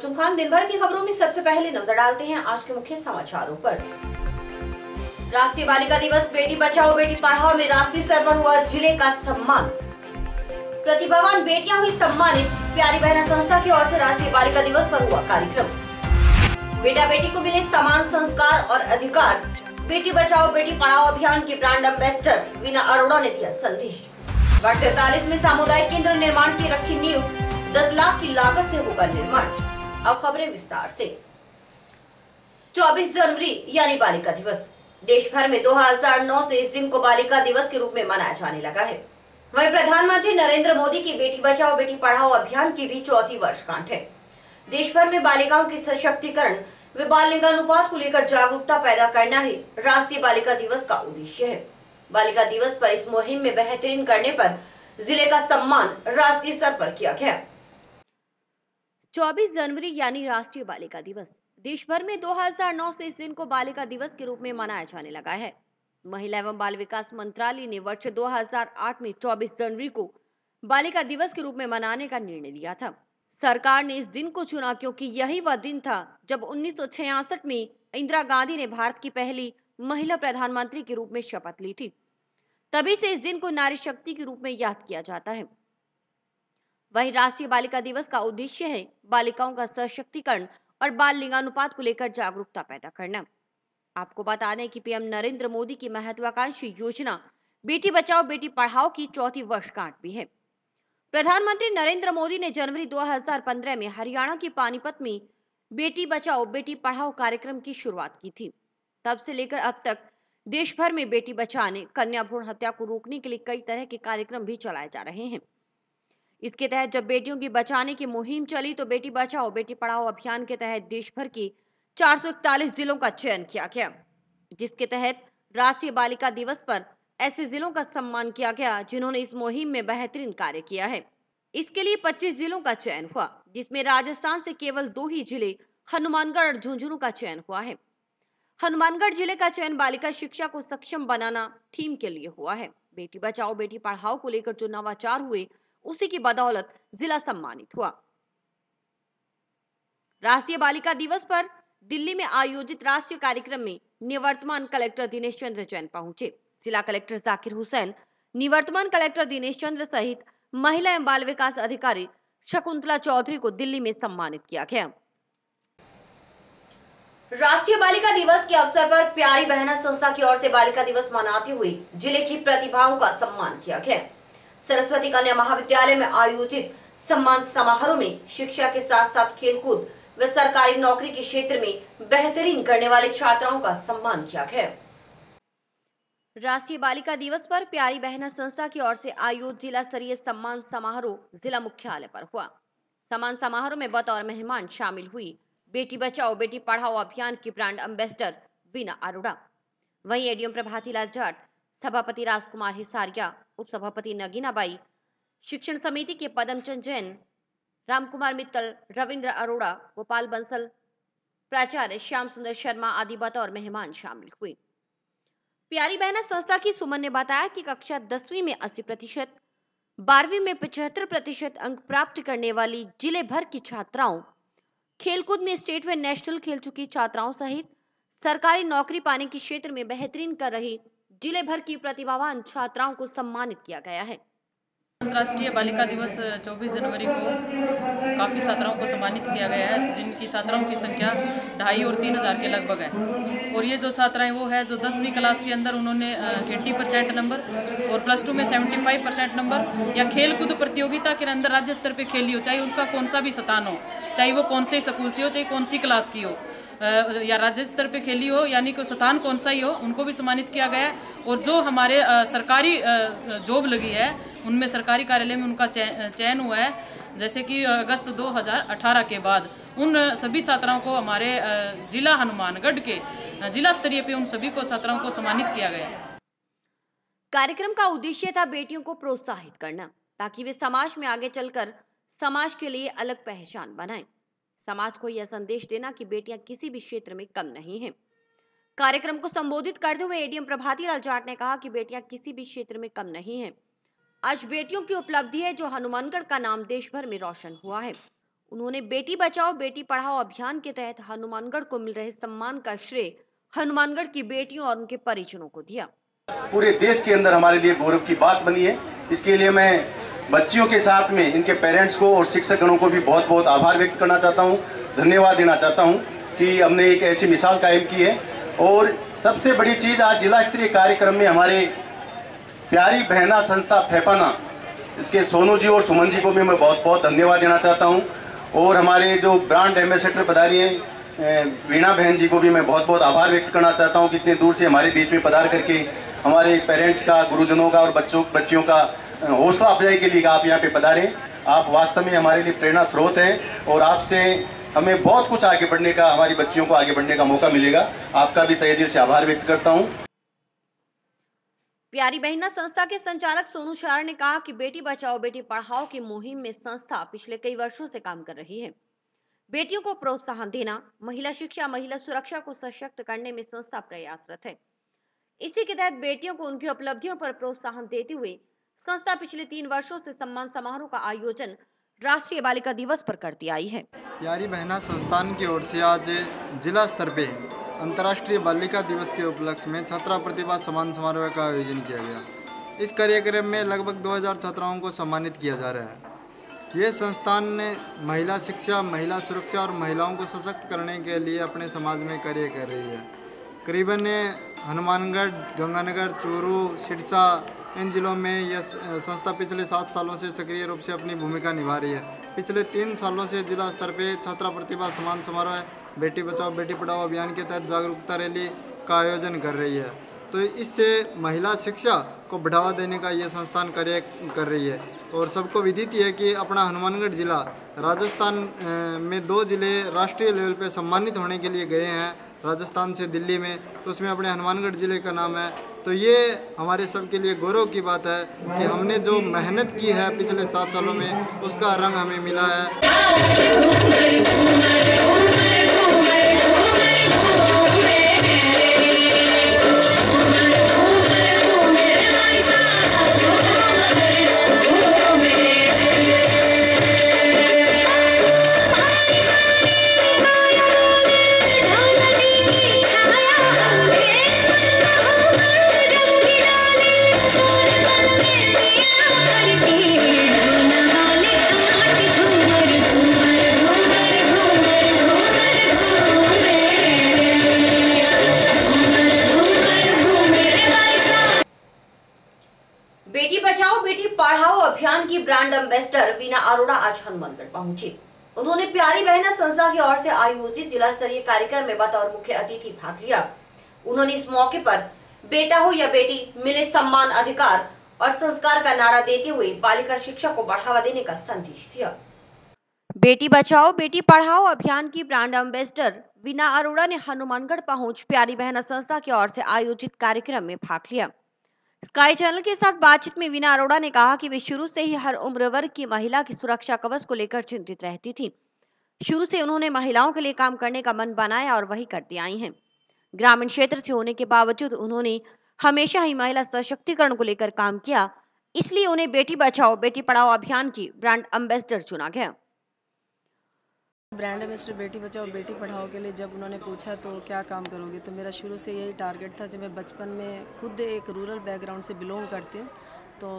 मौसम खान। दिन भर की खबरों में सबसे पहले नजर डालते हैं आज के मुख्य समाचारों पर। राष्ट्रीय बालिका दिवस बेटी बचाओ बेटी पढ़ाओ में राष्ट्रीय स्तर पर हुआ जिले का सम्मान। प्रतिभावान बेटियां हुई सम्मानित। प्यारी बहना संस्था की ओर से राष्ट्रीय बालिका दिवस पर हुआ कार्यक्रम। बेटा बेटी को मिले समान संस्कार और अधिकार। बेटी बचाओ बेटी पढ़ाओ अभियान की ब्रांड एम्बेसडर वीना अरोड़ा ने दिया संदेश। वार्ड 43 में सामुदायिक केंद्र निर्माण की रखी नींव। 10 लाख की लागत से होगा निर्माण। अब खबरें विस्तार से। 24 जनवरी यानी बालिका दिवस। देश भर में 2009 से इस दिन को बालिका दिवस के रूप में मनाया जाने लगा है। वहीं प्रधानमंत्री नरेंद्र मोदी की बेटी बचाओ बेटी पढ़ाओ अभियान की भी 34वीं वर्षगांठ है। देश भर में बालिकाओं के सशक्तिकरण व बाल लिंगानुपात को लेकर जागरूकता पैदा करना ही राष्ट्रीय बालिका दिवस का उद्देश्य है। बालिका दिवस पर इस मुहिम में बेहतरीन करने पर जिले का सम्मान राष्ट्रीय स्तर पर किया गया। 24 जनवरी यानी राष्ट्रीय बालिका दिवस। देश भर में 2009 से इस दिन को बालिका दिवस के रूप में मनाया जाने लगा है। महिला एवं बाल विकास मंत्रालय ने वर्ष 2008 में 24 जनवरी को बालिका दिवस के रूप में मनाने का निर्णय लिया था। सरकार ने इस दिन को चुना क्योंकि यही वह दिन था जब 1966 में इंदिरा गांधी ने भारत की पहली महिला प्रधानमंत्री के रूप में शपथ ली थी। तभी से इस दिन को नारी शक्ति के रूप में याद किया जाता है। वहीं राष्ट्रीय बालिका दिवस का उद्देश्य है बालिकाओं का सशक्तिकरण और बाल लिंगानुपात को लेकर जागरूकता पैदा करना। आपको बता दें कि पीएम नरेंद्र मोदी की महत्वाकांक्षी योजना बेटी बचाओ बेटी पढ़ाओ की 4वीं वर्षगांठ भी है। प्रधानमंत्री नरेंद्र मोदी ने जनवरी 2015 में हरियाणा की पानीपत में बेटी बचाओ बेटी पढ़ाओ कार्यक्रम की शुरुआत की थी। तब से लेकर अब तक देश भर में बेटी बचाने, कन्या भ्रूण हत्या को रोकने के लिए कई तरह के कार्यक्रम भी चलाए जा रहे हैं। इसके तहत जब बेटियों की बचाने की मुहिम चली तो बेटी बचाओ बेटी पढ़ाओ अभियान के तहत देश भर के 441 जिलों का चयन किया गया, जिसके तहत राष्ट्रीय बालिका दिवस पर ऐसे जिलों का सम्मान किया गया जिन्होंने इस मुहिम में बेहतरीन कार्य किया है। इसके लिए 25 जिलों का चयन हुआ, जिसमें राजस्थान से केवल 2 ही जिले हनुमानगढ़ और झुंझुनू का चयन हुआ है। हनुमानगढ़ जिले का चयन बालिका शिक्षा को सक्षम बनाना थीम के लिए हुआ है। बेटी बचाओ बेटी पढ़ाओ को लेकर जो नवाचार हुए उसी की बदौलत जिला सम्मानित हुआ। राष्ट्रीय बालिका दिवस पर दिल्ली में आयोजित राष्ट्रीय कार्यक्रम में निवर्तमान कलेक्टर दिनेश चंद्र जैन पहुंचे। जिला कलेक्टर जाकिर हुसैन, निवर्तमान कलेक्टर दिनेश चंद्र सहित महिला एवं बाल विकास अधिकारी शकुंतला चौधरी को दिल्ली में सम्मानित किया गया। राष्ट्रीय बालिका दिवस के अवसर पर प्यारी बहना संस्था की ओर से बालिका दिवस मनाते हुए जिले की प्रतिभाओं का सम्मान किया गया। सरस्वती कन्या महाविद्यालय में आयोजित सम्मान समारोह में शिक्षा के साथ साथ खेलकूद व सरकारी नौकरी के क्षेत्र में बेहतरीन करने वाले छात्राओं का सम्मान किया गया। राष्ट्रीय बालिका दिवस पर प्यारी बहना संस्था की ओर से आयोजित जिला स्तरीय सम्मान समारोह जिला मुख्यालय पर हुआ। सम्मान समारोह में बतौर मेहमान शामिल हुई बेटी बचाओ बेटी पढ़ाओ अभियान की ब्रांड एम्बेसडर वीना अरोड़ा। वहीं एडीएम प्रभाती लाल जाट, सभापति राजकुमार हिसारिया, उप सभापति नगीना बाई, शिक्षण समिति के पदमचंद जैन, रामकुमार मित्तल, रविंद्र अरोड़ा, गोपाल बंसल, प्राचार्य श्याम सुंदर शर्मा आदि बतौर मेहमान शामिल हुए। प्यारी बहना संस्था की सुमन ने बताया कि कक्षा 10वीं में 80%, 12वीं में 75% अंक प्राप्त करने वाली जिले भर की छात्राओं, खेलकूद में स्टेट व नेशनल खेल चुकी छात्राओं सहित सरकारी नौकरी पाने के क्षेत्र में बेहतरीन कर रही जिले भर की प्रतिभावान छात्राओं को सम्मानित किया गया है। अंतर्राष्ट्रीय बालिका दिवस 24 जनवरी को काफ़ी छात्राओं को सम्मानित किया गया है, जिनकी छात्राओं की संख्या 2,500 और 3,000 के लगभग है। और ये जो छात्राएं वो है जो 10वीं क्लास के अंदर उन्होंने 80% नंबर और +2 में 75% नंबर या खेल कूद प्रतियोगिता के अंदर राज्य स्तर पे खेली हो, चाहे उनका कौन सा भी स्थान हो, चाहे वो कौन से स्कूल से हो, चाहे कौन सी क्लास की हो, या राज्य स्तर पे खेली हो, यानी कि स्थान कौन सा ही हो, उनको भी सम्मानित किया गया है। और जो हमारे सरकारी जॉब लगी है उनमें सरकारी कार्यालय में उनका चयन हुआ है, जैसे कि अगस्त 2018 के बाद उन सभी छात्राओं को हमारे जिला हनुमानगढ़ के जिला स्तरीय पे उन सभी को छात्राओं को सम्मानित किया गया। कार्यक्रम का उद्देश्य था बेटियों को प्रोत्साहित करना ताकि वे समाज में आगे चलकर समाज के लिए अलग पहचान बनाएं। समाज को यह संदेश देना कि बेटियां किसी भी क्षेत्र में कम नहीं हैं। कार्यक्रम को संबोधित करते हुए एडीएम प्रभाती लाल जाट ने कहा कि बेटियां किसी भी क्षेत्र में कम नहीं हैं। आज बेटियों की उपलब्धि है जो हनुमानगढ़ का नाम देश भर में रोशन हुआ है। उन्होंने बेटी बचाओ बेटी पढ़ाओ अभियान के तहत हनुमानगढ़ को मिल रहे सम्मान का श्रेय हनुमानगढ़ की बेटियों और उनके परिजनों को दिया। पूरे देश के अंदर हमारे लिए गौरव की बात बनी है। इसके लिए मैं बच्चियों के साथ में इनके पेरेंट्स को और शिक्षकगणों को भी बहुत बहुत आभार व्यक्त करना चाहता हूं, धन्यवाद देना चाहता हूं कि हमने एक ऐसी मिसाल कायम की है। और सबसे बड़ी चीज़, आज जिला स्तरीय कार्यक्रम में हमारे प्यारी बहना संस्था फेफाना, इसके सोनू जी और सुमन जी को भी मैं बहुत बहुत धन्यवाद देना चाहता हूँ। और हमारे जो ब्रांड एम्बेसडर पधारी हैं वीणा बहन जी को भी मैं बहुत बहुत आभार व्यक्त करना चाहता हूँ कि इतने दूर से हमारे बीच में पधार करके हमारे पेरेंट्स का, गुरुजनों का और बच्चियों का हौसला अफजाई के लिए आप यहाँ पे पधारें। आप वास्तव में हमारे लिए प्रेरणा स्रोत हैं और आपसे हमें बहुत कुछ आगे बढ़ने का, हमारी बच्चियों को आगे बढ़ने का मौका मिलेगा। आपका भी तहे दिल से आभार व्यक्त करता हूँ। प्यारी बहना संस्था के संचालक सोनू शार ने कहा कि बेटी बचाओ बेटी पढ़ाओ की मुहिम में संस्था पिछले कई वर्षों से काम कर रही है। बेटियों को प्रोत्साहन देना, महिला शिक्षा, महिला सुरक्षा को सशक्त करने में संस्था प्रयासरत है। इसी के तहत बेटियों को उनकी उपलब्धियों पर प्रोत्साहन देते हुए संस्था पिछले 3 वर्षों से सम्मान समारोह का आयोजन राष्ट्रीय बालिका दिवस पर करती आई है। प्यारी बहना संस्थान की ओर से आज जिला स्तर पे अंतर्राष्ट्रीय बालिका दिवस के उपलक्ष्य में छात्रा प्रतिभा सम्मान समारोह का आयोजन किया गया। इस कार्यक्रम में लगभग 2000 छात्राओं को सम्मानित किया जा रहा है। ये संस्थान ने महिला शिक्षा, महिला सुरक्षा और महिलाओं को सशक्त करने के लिए अपने समाज में कार्य कर रही है। करीबन हनुमानगढ़, गंगानगर, चूरू, सिरसा इन जिलों में यह संस्था पिछले 7 सालों से सक्रिय रूप से अपनी भूमिका निभा रही है। पिछले 3 सालों से जिला स्तर पे छात्रा प्रतिभा सम्मान समारोह, बेटी बचाओ बेटी पढ़ाओ अभियान के तहत जागरूकता रैली का आयोजन कर रही है। तो इससे महिला शिक्षा को बढ़ावा देने का ये संस्थान कार्य कर रही है। और सबको विदित है कि अपना हनुमानगढ़ जिला राजस्थान में 2 जिले राष्ट्रीय लेवल पे सम्मानित होने के लिए गए हैं, राजस्थान से दिल्ली में, तो उसमें अपने हनुमानगढ़ जिले का नाम है। तो ये हमारे सब के लिए गौरव की बात है कि हमने जो मेहनत की है पिछले 7 सालों में, उसका रंग हमें मिला है। बेटी बचाओ बेटी पढ़ाओ अभियान की ब्रांड एम्बेसडर वीना अरोड़ा आज हनुमानगढ़ पहुंची। उन्होंने प्यारी बहना संस्था की ओर से आयोजित जिला स्तरीय कार्यक्रम में बतौर मुख्य अतिथि भाग लिया। उन्होंने इस मौके पर बेटा हो या बेटी मिले सम्मान, अधिकार और संस्कार का नारा देते हुए बालिका शिक्षा को बढ़ावा देने का संदेश दिया। बेटी बचाओ बेटी पढ़ाओ अभियान की ब्रांड एम्बेसडर वीना अरोड़ा ने हनुमानगढ़ पहुंच प्यारी बहना संस्था की ओर से आयोजित कार्यक्रम में भाग लिया। स्काई चैनल के साथ बातचीत में वीना अरोड़ा ने कहा कि वे शुरू से ही हर उम्र वर्ग की महिला की सुरक्षा कवच को लेकर चिंतित रहती थी। शुरू से उन्होंने महिलाओं के लिए काम करने का मन बनाया और वही करती आई हैं। ग्रामीण क्षेत्र से होने के बावजूद उन्होंने हमेशा ही महिला सशक्तिकरण को लेकर काम किया, इसलिए उन्हें बेटी बचाओ बेटी पढ़ाओ अभियान की ब्रांड एम्बेसडर चुना गया। ब्रांड एम्बेसडर बेटी बचाओ बेटी पढ़ाओ के लिए जब उन्होंने पूछा तो क्या काम करोगे, तो मेरा शुरू से यही टारगेट था। जब मैं बचपन में खुद एक रूरल बैकग्राउंड से बिलोंग करती हूँ, तो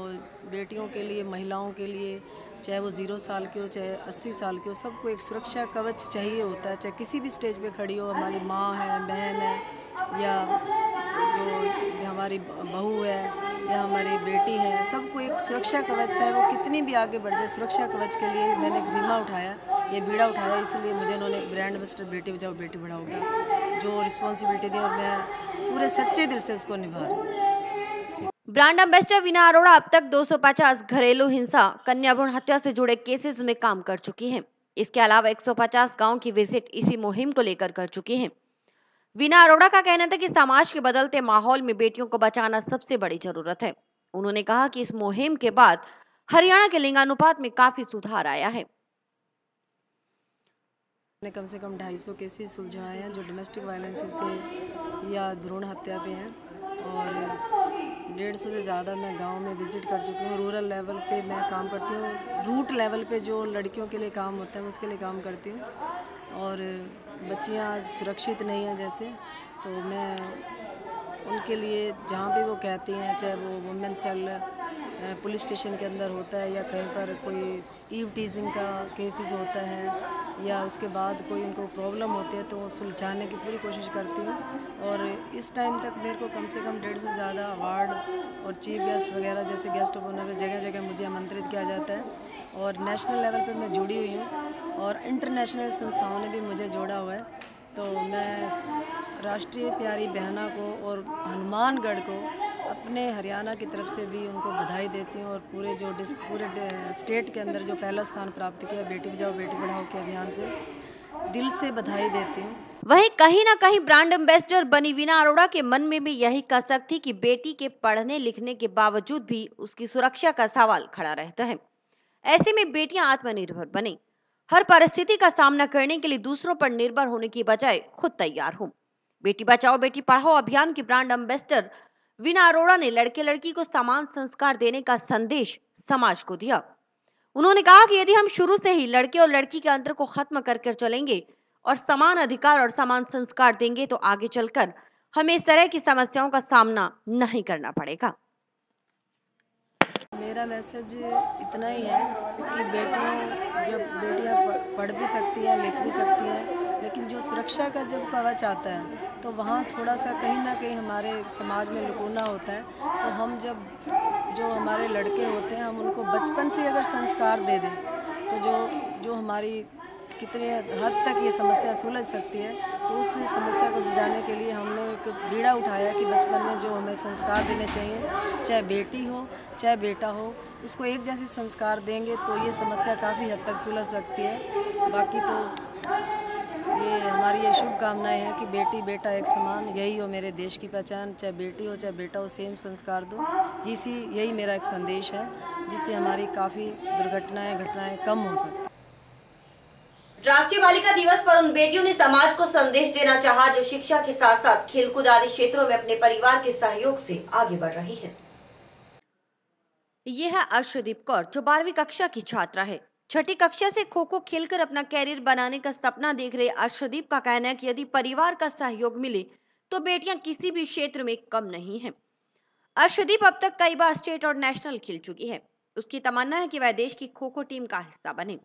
बेटियों के लिए, महिलाओं के लिए, चाहे वो 0 साल की हो चाहे 80 साल की हो, सबको एक सुरक्षा कवच चाहिए होता है। चाहे किसी भी स्टेज पे खड़ी हो, हमारी माँ है, बहन है, या जो हमारी बहू है या हमारी बेटी है, सबको एक सुरक्षा कवच, चाहे वो कितनी भी आगे बढ़ जाए, सुरक्षा कवच के लिए मैंने एक जिम्मा उठाया, ये बीड़ा उठाया। इसलिए मुझे उन्होंने ब्रांड एम्बेसडर बेटी बचाओ बेटी पढ़ाओ का जो रिस्पॉन्सिबिलिटी दी और मैं पूरे सच्चे दिल से उसको निभा रही हूँ। ब्रांड एम्बेसडर वीना अरोड़ा अब तक 250 घरेलू हिंसा, कन्या भ्रूण हत्या से जुड़े केसेस में काम कर चुकी हैं। इसके अलावा 150 गांव की विजिट इसी मुहिम को लेकर कर चुकी हैं। वीना अरोड़ा का कहना था कि समाज के बदलते माहौल में बेटियों को बचाना सबसे बड़ी जरूरत है। उन्होंने कहा कि इस मुहिम के बाद हरियाणा के लिंगानुपात में काफी सुधार आया है। मैंने कम से कम 250 केसेस सुलझाए हैं जो डोमेस्टिक वायलेंसेस पे या भ्रूण हत्या पे हैं, और 150 से ज़्यादा मैं गांव में विज़िट कर चुकी हूँ। रूरल लेवल पे मैं काम करती हूँ, रूट लेवल पे जो लड़कियों के लिए काम होता है उसके लिए काम करती हूँ। और बच्चियाँ आज सुरक्षित नहीं हैं जैसे, तो मैं उनके लिए जहाँ भी वो कहती हैं, चाहे वो वुमेन सेल पुलिस स्टेशन के अंदर होता है या कहीं पर कोई ईव टीजिंग का केसेस होता है या उसके बाद कोई उनको प्रॉब्लम होती है तो वो सुलझाने की पूरी कोशिश करती हूँ। और इस टाइम तक मेरे को कम से कम 150 से ज़्यादा अवार्ड और चीफ गेस्ट वगैरह जैसे गेस्ट ऑफ ऑनर जगह जगह मुझे आमंत्रित किया जाता है। और नेशनल लेवल पे मैं जुड़ी हुई हूँ और इंटरनेशनल संस्थाओं ने भी मुझे जोड़ा हुआ है। तो मैं राष्ट्रीय प्यारी बहना को और हनुमानगढ़ को अपने हरियाणा की तरफ से भी उनको बधाई देती हूँ और पूरे स्टेट के अंदर जो पहला स्थान प्राप्त किया बेटी बचाओ बेटी पढ़ाओ के अभियान से दिल से बधाई देती हूँ। वहीं कहीं ना कहीं ब्रांड एम्बेसडर बनी वीना अरोड़ा के मन में भी यही कसक थी कि बेटी के पढ़ने लिखने के बावजूद भी उसकी सुरक्षा का सवाल खड़ा रहता है। ऐसे में बेटियां आत्मनिर्भर बने, हर परिस्थिति का सामना करने के लिए दूसरों पर निर्भर होने की बजाय खुद तैयार हो। बेटी बचाओ बेटी पढ़ाओ अभियान की ब्रांड एम्बेसडर वीना अरोड़ा ने लड़के लड़की को समान संस्कार देने का संदेश समाज को दिया। उन्होंने कहा कि यदि हम शुरू से ही लड़के और लड़की के अंतर को खत्म कर चलेंगे और समान अधिकार और समान संस्कार देंगे तो आगे चलकर हमें इस तरह की समस्याओं का सामना नहीं करना पड़ेगा। मेरा मैसेज इतना ही है कि बेटियां पढ़ भी सकती हैं, लिख भी सकती हैं, लेकिन जो सुरक्षा का जब कवच आता है तो वहाँ थोड़ा सा कहीं ना कहीं हमारे समाज में लुकोना होता है। तो हम जो हमारे लड़के होते हैं हम उनको बचपन से अगर संस्कार दे दें तो जो हमारी कितने हद तक ये समस्या सुलझ सकती है। तो उस समस्या को सुलझाने के लिए हमने एक बीड़ा उठाया कि बचपन में जो हमें संस्कार देने चाहिए, चाहे बेटी हो चाहे बेटा हो, उसको एक जैसे संस्कार देंगे तो ये समस्या काफ़ी हद तक सुलझ सकती है। बाकी तो ये हमारी ये शुभकामनाएं हैं कि बेटी बेटा एक समान, यही हो मेरे देश की पहचान, चाहे बेटी हो चाहे बेटा हो सेम संस्कार दो। यही मेरा एक संदेश है जिससे हमारी काफ़ी घटनाएं कम हो सकती। राष्ट्रीय बालिका दिवस पर उन बेटियों ने समाज को संदेश देना चाहा जो शिक्षा के साथ साथ खेलकूद आदि क्षेत्रों में अपने परिवार के सहयोग से आगे बढ़ रही है। ये है अर्शदीप कौर जो 12वीं कक्षा की छात्रा है। छठी कक्षा से खो खो खेलकर अपना कैरियर बनाने का सपना देख रहे अर्शदीप का कहना है कि यदि परिवार का सहयोग मिले तो बेटियां किसी भी क्षेत्र में कम नहीं है। अर्शदीप अब तक कई बार स्टेट और नेशनल खेल चुकी है। उसकी तमन्ना है कि वह देश की खो खो टीम का हिस्सा बने।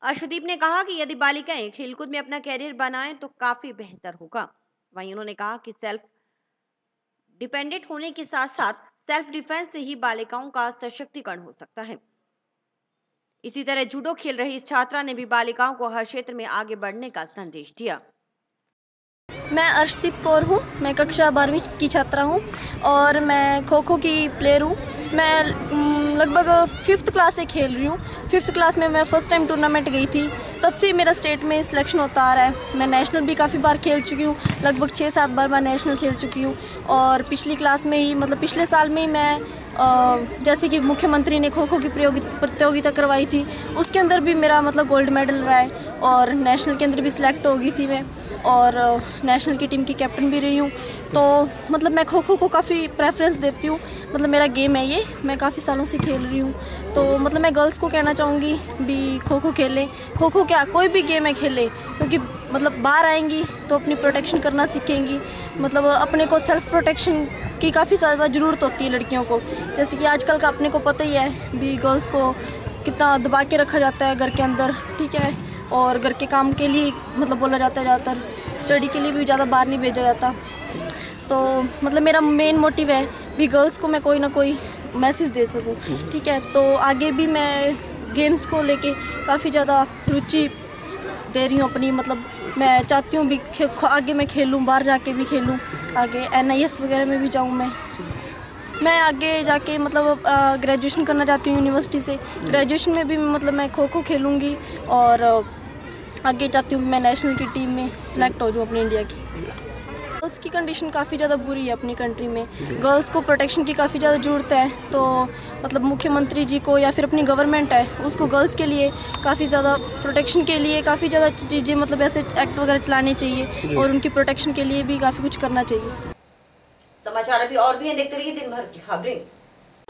अर्शदीप ने कहा कि यदि बालिकाएं खेलकूद में अपना कैरियर बनाएं तो काफी बेहतर होगा। वहीं उन्होंने कहा कि सेल्फ डिपेंडेंट होने के साथ साथ सेल्फ डिफेंस से ही बालिकाओं का सशक्तिकरण हो सकता है। इसी तरह जूडो खेल रही इस छात्रा ने भी बालिकाओं को हर क्षेत्र में आगे बढ़ने का संदेश दिया। मैं अर्शदीप कौर हूँ, मैं कक्षा 12वीं की छात्रा हूँ और मैं खो खो की प्लेयर हूँ। मैं लगभग 5th क्लास से खेल रही हूँ। 5th क्लास में मैं फर्स्ट टाइम टूर्नामेंट गई थी, तब से मेरा स्टेट में सिलेक्शन होता आ रहा है। मैं नेशनल भी काफ़ी बार खेल चुकी हूँ, लगभग 6-7 बार मैं नेशनल खेल चुकी हूँ। और पिछली क्लास में ही पिछले साल में ही मैं जैसे कि मुख्यमंत्री ने खो खो की प्रतियोगिता करवाई थी, उसके अंदर भी मेरा गोल्ड मेडल रहा है और नेशनल के अंदर भी सिलेक्ट हो गई थी मैं और नेशनल की टीम की कैप्टन भी रही हूँ। तो मैं खो खो को काफ़ी प्रेफरेंस देती हूँ। मेरा गेम है ये, मैं काफ़ी सालों से खेल रही हूँ। तो मैं गर्ल्स को कहना चाहूँगी भी खो खो खेलें। खो खो क्या कोई भी गेम है खेलें, क्योंकि बाहर आएंगी तो अपनी प्रोटेक्शन करना सीखेंगी। अपने को सेल्फ प्रोटेक्शन की काफ़ी ज़्यादा ज़रूरत होती है लड़कियों को। जैसे कि आजकल का अपने को पता ही है भी गर्ल्स को कितना दबा के रखा जाता है घर के अंदर, ठीक है, और घर के काम के लिए बोला जाता है, ज़्यादातर स्टडी के लिए भी ज़्यादा बाहर नहीं भेजा जाता। तो मेरा मेन मोटिव है भी गर्ल्स को मैं कोई ना कोई मैसेज दे सकूं, ठीक है। तो आगे भी मैं गेम्स को लेके काफ़ी ज़्यादा रुचि दे रही हूँ अपनी। मैं चाहती हूँ भी आगे मैं खेलूँ, बाहर जाके भी खेलूँ, आगे NIS वगैरह में भी जाऊँ। मैं आगे जाके ग्रेजुएशन करना चाहती हूँ यूनिवर्सिटी से। ग्रेजुएशन में भी मैं खो खो खेलूँगी और आगे चाहती हूँ मैं नेशनल की टीम में सिलेक्ट हो जाऊँ अपनी इंडिया की। गर्ल्स की कंडीशन काफ़ी ज़्यादा बुरी है अपनी कंट्री में। गर्ल्स को प्रोटेक्शन की काफ़ी ज़्यादा ज़रूरत है। तो मुख्यमंत्री जी को या फिर अपनी गवर्नमेंट है उसको गर्ल्स के लिए काफ़ी ज़्यादा प्रोटेक्शन के लिए काफ़ी ज़्यादा चीज़ें ऐसे एक्ट वगैरह चलाने चाहिए और उनकी प्रोटेक्शन के लिए भी काफ़ी कुछ करना चाहिए। समाचार अभी और भी हैं, देखते रहिए दिन भर की खबरें।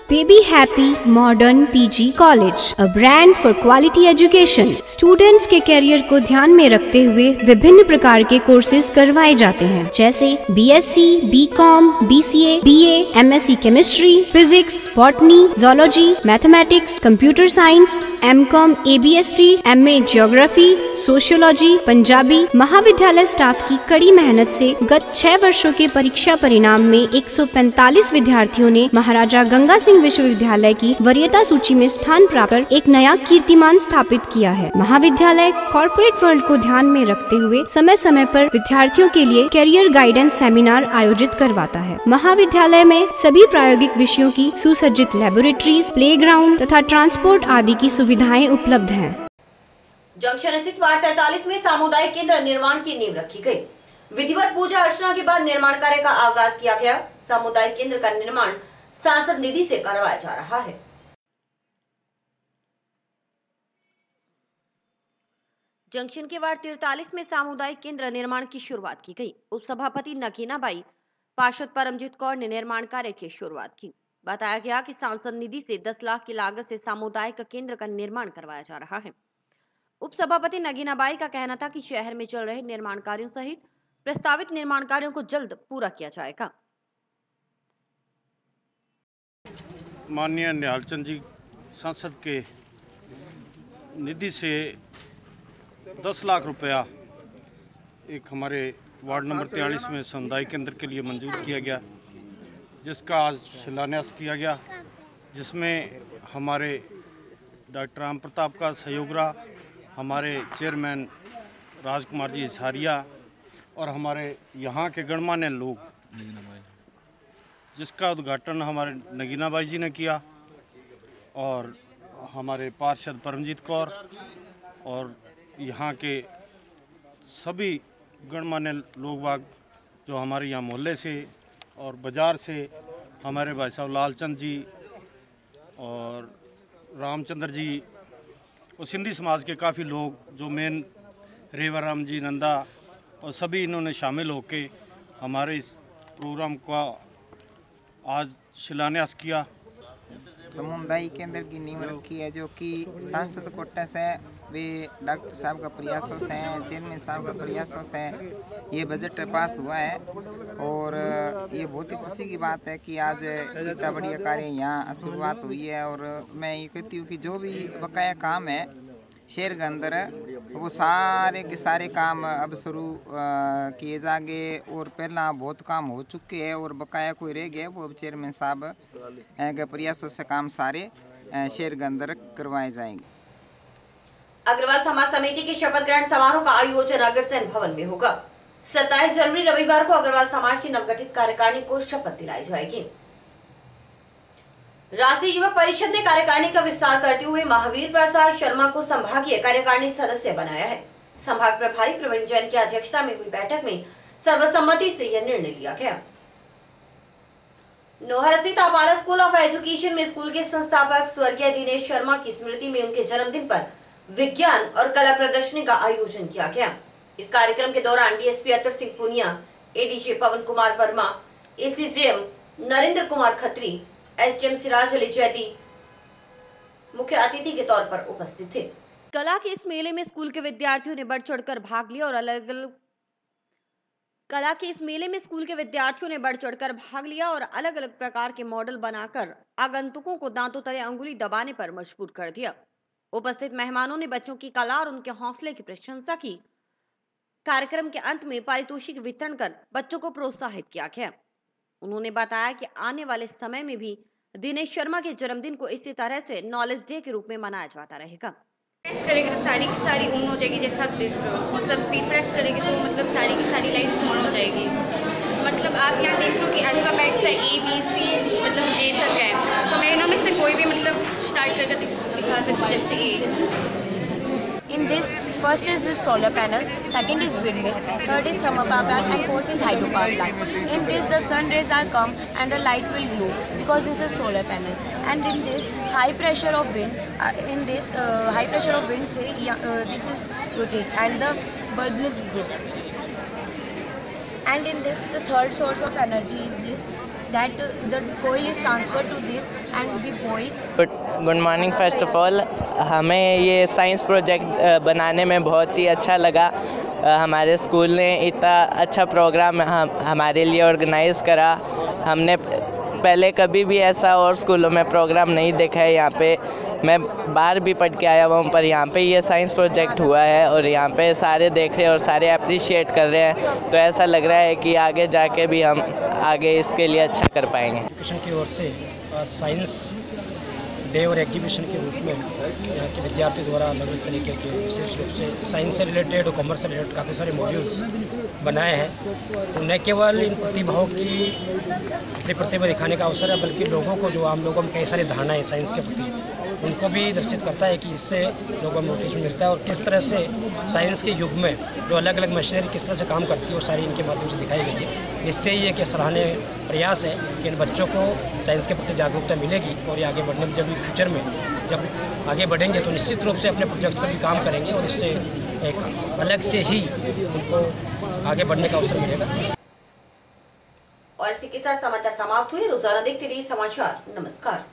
Baby Happy Modern PG College, a brand for quality education. Students के कैरियर को ध्यान में रखते हुए विभिन्न प्रकार के कोर्सेज करवाए जाते हैं, जैसे BSc, BCom, BCA, BA, MSc Chemistry, Physics, Botany, Zoology, Mathematics, Computer Science, MCom, ABST, MA Geography, Sociology, Punjabi. महाविद्यालय स्टाफ की कड़ी मेहनत से गत 6 वर्षों के परीक्षा परिणाम में 145 विद्यार्थियों ने महाराजा गंगा सिंह विश्वविद्यालय की वरीयता सूची में स्थान प्राप्त कर एक नया कीर्तिमान स्थापित किया है। महाविद्यालय कॉर्पोरेट वर्ल्ड को ध्यान में रखते हुए समय समय पर विद्यार्थियों के लिए कैरियर गाइडेंस सेमिनार आयोजित करवाता है। महाविद्यालय में सभी प्रायोगिक विषयों की सुसज्जित लैबोरेटरीज, प्लेग्राउंड तथा ट्रांसपोर्ट आदि की सुविधाएं उपलब्ध हैं। जंक्शन स्थित वार्ड 43 में सामुदायिक केंद्र निर्माण की नींव रखी गई। विधिवत पूजा अर्चना के बाद निर्माण कार्य का आगाज किया गया। सामुदायिक केंद्र का निर्माण सांसद निधि से करवाया जा रहा है। जंक्शन के वार्ड 43 में सामुदायिक केंद्र निर्माण की शुरुआत की गई। उप सभापति नगीनाबाई, पार्षद परमजीत कौर ने निर्माण कार्य की शुरुआत की। बताया गया कि सांसद निधि से 10 लाख की लागत से सामुदायिक केंद्र का निर्माण करवाया जा रहा है। उप सभापति नगीनाबाई का कहना था कि शहर में चल रहे निर्माण कार्यों सहित प्रस्तावित निर्माण कार्यों को जल्द पूरा किया जाएगा। माननीय निहालचंद जी सांसद के निधि से 10 लाख रुपया एक हमारे वार्ड नंबर 43 में सामुदायिक केंद्र के लिए मंजूर किया गया, जिसका आज शिलान्यास किया गया, जिसमें हमारे डॉक्टर राम प्रताप का सहयोग रहा, हमारे चेयरमैन राजकुमार जी हिसारिया और हमारे यहाँ के गणमान्य लोग, जिसका उद्घाटन हमारे नगीनाबाई जी ने किया और हमारे पार्षद परमजीत कौर और यहाँ के सभी गणमान्य लोग बाग जो हमारे यहाँ मोहल्ले से और बाज़ार से, हमारे भाई साहब लालचंद जी और रामचंद्र जी और सिंधी समाज के काफ़ी लोग जो मेन रेवाराम जी, नंदा और सभी इन्होंने शामिल होकर हमारे इस प्रोग्राम का आज शिलान्यास किया। सामुदायिक केंद्र की नींव रखी है, जो कि सांसद कोटे से वे डॉक्टर साहब का प्रयासों से, चेयरमैन साहब का प्रयासों से ये बजट पास हुआ है और ये बहुत ही खुशी की बात है कि आज इतना बढ़िया कार्य यहाँ शुरुआत हुई है। और मैं ये कहती हूँ कि जो भी बकाया काम है शहर के अंदर वो सारे के सारे काम अब शुरू किए जाएंगे और पहला बहुत काम हो चुके हैं और बकाया कोई रह गया वो चेयरमैन साहब के प्रयासों से काम सारे शहर के अंदर करवाए जाएंगे। अग्रवाल समाज समिति के शपथ ग्रहण समारोह का आयोजन अग्रसेन भवन में होगा। 27 जनवरी रविवार को अग्रवाल समाज की नवगठित कार्यकारिणी को शपथ दिलाई जाएगी। राष्ट्रीय युवा परिषद ने कार्यकारिणी का विस्तार करते हुए महावीर प्रसाद शर्मा को संभागीय कार्यकारिणी सदस्य बनाया है। संभाग प्रभारी प्रवीण जैन की अध्यक्षता में हुई बैठक में सर्वसम्मति से यह निर्णय लिया गया। नोहर स्थित आपाला स्कूल ऑफ एजुकेशन में स्कूल के संस्थापक स्वर्गीय दिनेश शर्मा की स्मृति में उनके जन्मदिन पर विज्ञान और कला प्रदर्शनी का आयोजन किया गया। इस कार्यक्रम के दौरान डीएसपी अतर सिंह पुनिया, एडीजी पवन कुमार वर्मा, एसीजेएम नरेंद्र कुमार खत्री, एसडीएम सिराज अली जैदी मुख्य अतिथि के तौर पर उपस्थित थे। कला के इस मेले में स्कूल के विद्यार्थियों ने बढ़ चढ़कर भाग लिया और अलग अलग प्रकार के मॉडल बनाकर आगंतुकों को दांतों तले अंगुली दबाने पर मजबूर कर दिया। उपस्थित मेहमानों ने बच्चों की कला और उनके हौसले की प्रशंसा की। कार्यक्रम के अंत में पारितोषिक वितरण कर बच्चों को प्रोत्साहित किया गया। उन्होंने बताया कि आने वाले समय में भी दिनेश शर्मा के जन्मदिन को इसी तरह से नॉलेज डे के रूप में मनाया जाता रहेगा। प्रेस करेंगे तो साड़ी की साड़ी ऊन हो जाएगी, जैसा आप देख रहे हो, और सब भी प्रेस करेंगे तो मतलब साड़ी की साड़ी लाइन सोन हो जाएगी। मतलब आप यहाँ देख रहे हो कि अल्फाबेट से ABC मतलब J तक है, तो मैं इन्होंने से कोई भी मतलब स्टार्ट करके दिखा सकूँ, जैसे A। In this, first is this solar panel, second is windmill, third is thermopower plant, and fourth is hydropower plant. In this, the sun rays are come and the light will glow because this is solar panel. And in this, high pressure of wind, say this is rotate and the bulb will grow. And in this, the third source of energy is this that the coil is transferred to this and we boil. Good morning. First of all हमें ये science project बनाने में बहुत ही अच्छा लगा। हमारे school ने इतना अच्छा प्रोग्राम हमारे लिए ऑर्गेनाइज़ करा। हमने पहले कभी भी ऐसा और स्कूलों में प्रोग्राम नहीं देखा है। यहाँ पे मैं बाहर भी पढ़ के आया हुआ हूँ, पर यहाँ पे ये साइंस प्रोजेक्ट हुआ है और यहाँ पे सारे देख रहे हैं और सारे अप्रिशिएट कर रहे हैं। तो ऐसा लग रहा है कि आगे जाके भी हम आगे इसके लिए अच्छा कर पाएंगे। एजुकेशन की ओर से साइंस डे और एग्जीबिशन के रूप में यहाँ के विद्यार्थियों द्वारा अलग अलग तरीके के विशेष रूप से साइंस से रिलेटेड और कॉमर्स से रिलेटेड काफ़ी सारे मॉड्यूल्स बनाए हैं। तो न केवल इन प्रतिभाओं की अपनी प्रतिभा दिखाने का अवसर है, बल्कि लोगों को, जो आम लोगों में कई सारी धारणाएं साइंस के प्रति, उनको भी दर्शित करता है कि इससे लोगों में मोटिवेशन मिलता है और किस तरह से साइंस के युग में जो अलग अलग मशीनरी किस तरह से काम करती है वो सारी इनके माध्यम से दिखाई गई है। इससे ये कि सराहनीय प्रयास है कि इन बच्चों को साइंस के प्रति जागरूकता मिलेगी और ये आगे बढ़ने में जब फ्यूचर में जब आगे बढ़ेंगे तो निश्चित रूप से अपने प्रोजेक्ट पर भी काम करेंगे और इससे एक अलग से ही उनको आगे बढ़ने का अवसर मिलेगा। और इसी के साथ समाचार समाप्त हुए। रोजाना देखते रहिए समाचार। नमस्कार।